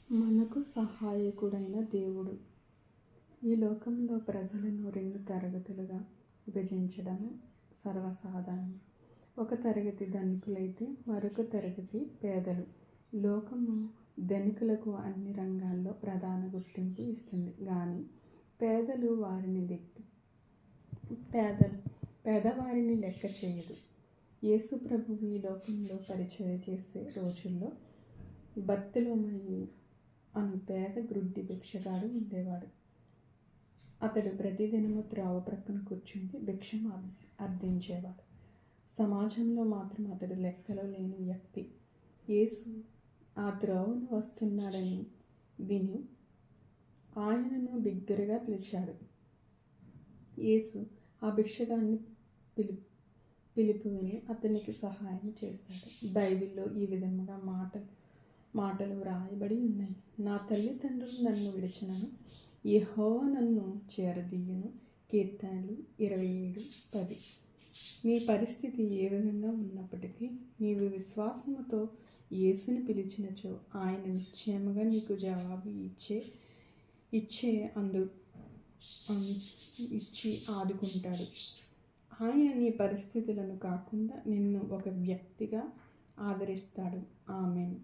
మనకు సహాయకుడైన దేవుడు. ఈ లోకంలో ప్రజలను 2 తరగతులుగా విభజించడం సర్వసాధారణం. ఒక తరగతి ధనికులైతే మరొక తరగతి పేదలు. లోకము ధనికులకు అన్ని రంగాల్లో ప్రధాన గుర్తింపు ఇస్తుంది కానీ పేదవారిని లెక్క చేయదు. యేసు ప్రభువు ఈ లోకంలో పరిచర్య చేసే రోజుల్లో బర్తిలోమయి అను పేద గ్రుడ్డి భిక్షగాడు ఉండేవాడు. అతడు ప్రతిదినము త్రోవ ప్రక్కన కూర్చుండి భిక్షం అర్థించేవాడు. సమాజంలో మాత్రం అతడు లెక్కలో లేని వ్యక్తి. యేసు ఆ త్రోవను వస్తున్నాడని విని ఆయనను బిగ్గరగా పిలిచాడు. యేసు ఆ భిక్షగాన్ని పిలుపు విని అతనికి సహాయం చేశాడు. బైబిల్లో ఈ విధముగా మాటలు వ్రాయబడి ఉన్నాయి. నా తల్లిదండ్రులు నన్ను విడిచినను యెహోవా నన్ను చేరదీయును. కీర్తనలు 27:10. నీ పరిస్థితి ఏ విధంగా ఉన్నప్పటికీ నీవు విశ్వాసముతో యేసుని పిలిచినచో ఆయన నిశ్చయముగా నీకు జవాబు ఇచ్చి ఆదుకుంటాడు. ఆయన నీ పరిస్థితులను కాకుండా నిన్ను ఒక వ్యక్తిగా ఆదరిస్తాడు. ఆమేన్.